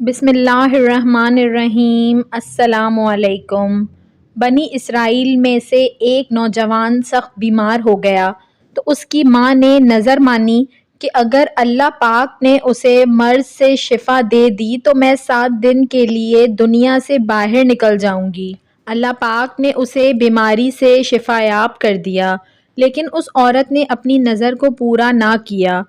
بسم اللہ الرحمن الرحیم۔ السلام علیکم۔ بنی اسرائیل میں سے ایک نوجوان سخت بیمار ہو گیا تو اس کی ماں نے نذر مانی کہ اگر اللہ پاک نے اسے مرض سے شفا دے دی تو میں 7 دن کے لیے دنیا سے باہر نکل جاؤں گی۔ اللہ پاک نے اسے بیماری سے شفا یاب کر دیا، لیکن اس عورت نے اپنی نذر کو پورا نہ کیا۔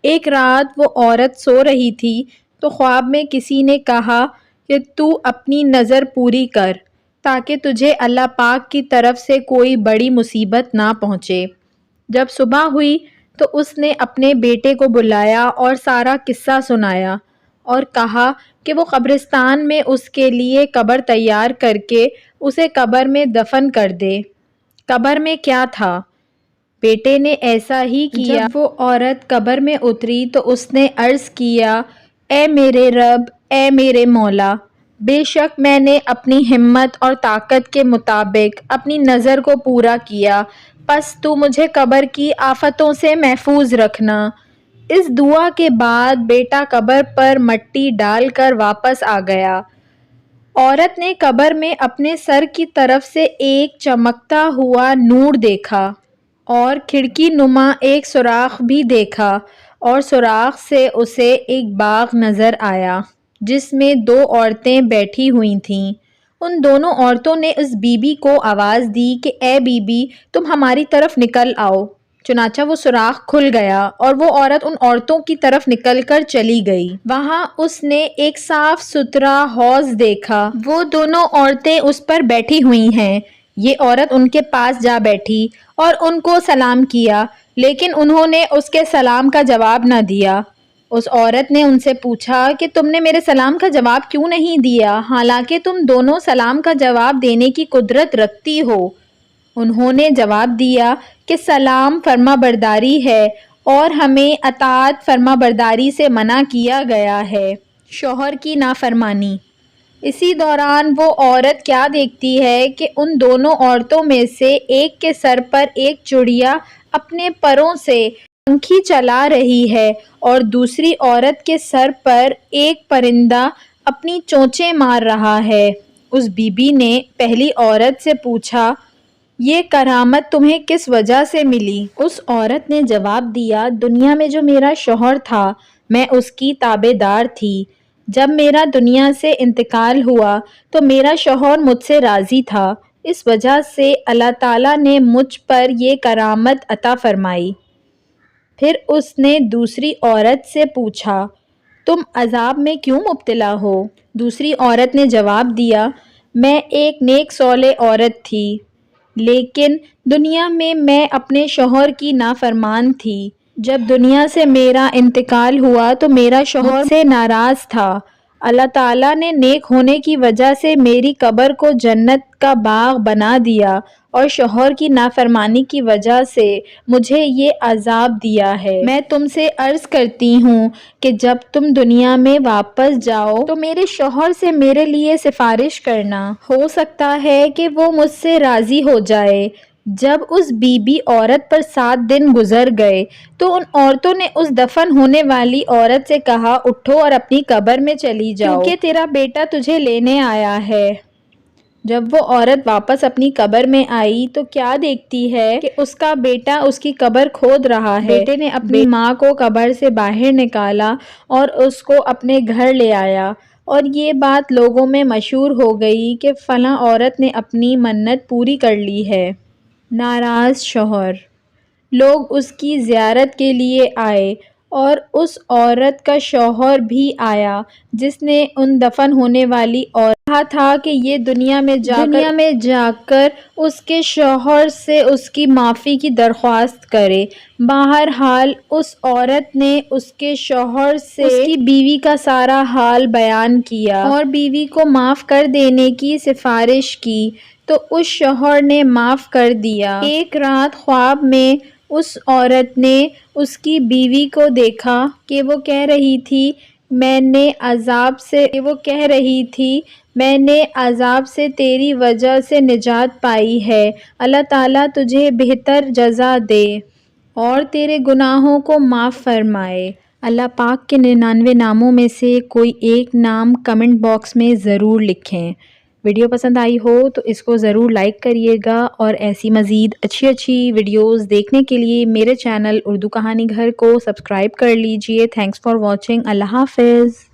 ایک رات وہ عورت سو رہی تھی تو خواب میں کسی نے کہا کہ تو اپنی نذر پوری کر تاکہ تجھے اللہ پاک کی طرف سے کوئی بڑی مصیبت نہ پہنچے۔ جب صبح ہوئی تو اس نے اپنے بیٹے کو بلایا اور سارا قصہ سنایا اور کہا کہ وہ قبرستان میں اس کے لیے قبر تیار کر کے اسے قبر میں دفن کر دے۔ قبر میں کیا تھا؟ بیٹے نے ایسا ہی کیا۔ جب وہ عورت قبر میں اتری تو اس نے عرض کیا، اے میرے رب، اے میرے مولا، بے شک میں نے اپنی ہمت اور طاقت کے مطابق اپنی نذر کو پورا کیا، پس تو مجھے قبر کی آفتوں سے محفوظ رکھنا۔ اس دعا کے بعد بیٹا قبر پر مٹی ڈال کر واپس آ گیا۔ عورت نے قبر میں اپنے سر کی طرف سے ایک چمکتا ہوا نور دیکھا اور کھڑکی نما ایک سوراخ بھی دیکھا، اور سوراخ سے اسے ایک باغ نظر آیا جس میں 2 عورتیں بیٹھی ہوئی تھیں۔ ان دونوں عورتوں نے اس بی بی کو آواز دی کہ اے بی بی، تم ہماری طرف نکل آؤ۔ چنانچہ وہ سوراخ کھل گیا اور وہ عورت ان عورتوں کی طرف نکل کر چلی گئی۔ وہاں اس نے ایک صاف ستھرا حوض دیکھا، وہ دونوں عورتیں اس پر بیٹھی ہوئی ہیں۔ یہ عورت ان کے پاس جا بیٹھی اور ان کو سلام کیا، لیکن انہوں نے اس کے سلام کا جواب نہ دیا۔ اس عورت نے ان سے پوچھا کہ تم نے میرے سلام کا جواب کیوں نہیں دیا، حالانکہ تم دونوں سلام کا جواب دینے کی قدرت رکھتی ہو؟ انہوں نے جواب دیا کہ سلام فرما برداری ہے اور ہمیں اطاعت فرما برداری سے منع کیا گیا ہے، شوہر کی نافرمانی۔ اسی دوران وہ عورت کیا دیکھتی ہے کہ ان دونوں عورتوں میں سے ایک کے سر پر ایک چڑیا اپنے پروں سے پنکھی چلا رہی ہے اور دوسری عورت کے سر پر ایک پرندہ اپنی چونچیں مار رہا ہے۔ اس بی بی نے پہلی عورت سے پوچھا، یہ کرامت تمہیں کس وجہ سے ملی؟ اس عورت نے جواب دیا، دنیا میں جو میرا شوہر تھا میں اس کی تابع دار تھی۔ جب میرا دنیا سے انتقال ہوا تو میرا شوہر مجھ سے راضی تھا، اس وجہ سے اللہ تعالیٰ نے مجھ پر یہ کرامت عطا فرمائی۔ پھر اس نے دوسری عورت سے پوچھا، تم عذاب میں کیوں مبتلا ہو؟ دوسری عورت نے جواب دیا، میں ایک نیک صالح عورت تھی، لیکن دنیا میں اپنے شوہر کی نافرمان تھی۔ جب دنیا سے میرا انتقال ہوا تو میرا شوہر مجھ سے ناراض تھا۔ اللہ تعالیٰ نے نیک ہونے کی وجہ سے میری قبر کو جنت کا باغ بنا دیا اور شوہر کی نافرمانی کی وجہ سے مجھے یہ عذاب دیا ہے۔ میں تم سے عرض کرتی ہوں کہ جب تم دنیا میں واپس جاؤ تو میرے شوہر سے میرے لیے سفارش کرنا، ہو سکتا ہے کہ وہ مجھ سے راضی ہو جائے۔ جب اس بی بی عورت پر 7 دن گزر گئے تو ان عورتوں نے اس دفن ہونے والی عورت سے کہا، اٹھو اور اپنی قبر میں چلی جاؤ کیونکہ تیرا بیٹا تجھے لینے آیا ہے۔ جب وہ عورت واپس اپنی قبر میں آئی تو کیا دیکھتی ہے کہ اس کا بیٹا اس کی قبر کھود رہا ہے۔ بیٹے نے اپنی ماں کو قبر سے باہر نکالا اور اس کو اپنے گھر لے آیا، اور یہ بات لوگوں میں مشہور ہو گئی کہ فلاں عورت نے اپنی منت پوری کر لی ہے۔ ناراض شوہر۔ لوگ اس کی زیارت کے لیے آئے اور اس عورت کا شوہر بھی آیا جس نے ان دفن ہونے والی عورت کہا تھا کہ یہ دنیا میں جا کر اس کے شوہر سے اس کی معافی کی درخواست کرے۔ بہرحال اس عورت نے اس کے شوہر سے اس کی بیوی کا سارا حال بیان کیا اور بیوی کو معاف کر دینے کی سفارش کی تو اس شوہر نے معاف کر دیا۔ ایک رات خواب میں اس عورت نے اس کی بیوی کو دیکھا کہ وہ کہہ رہی تھی، میں نے عذاب سے تیری وجہ سے نجات پائی ہے، اللہ تعالیٰ تجھے بہتر جزا دے اور تیرے گناہوں کو معاف فرمائے۔ اللہ پاک کے 99 ناموں میں سے کوئی ایک نام کمنٹ باکس میں ضرور لکھیں۔ ویڈیو پسند آئی ہو تو اس کو ضرور لائک کریے گا، اور ایسی مزید اچھی ویڈیوز دیکھنے کے لیے میرے چینل اردو کہانی گھر کو سبسکرائب کر لیجئے۔ Thanks for watching. اللہ حافظ۔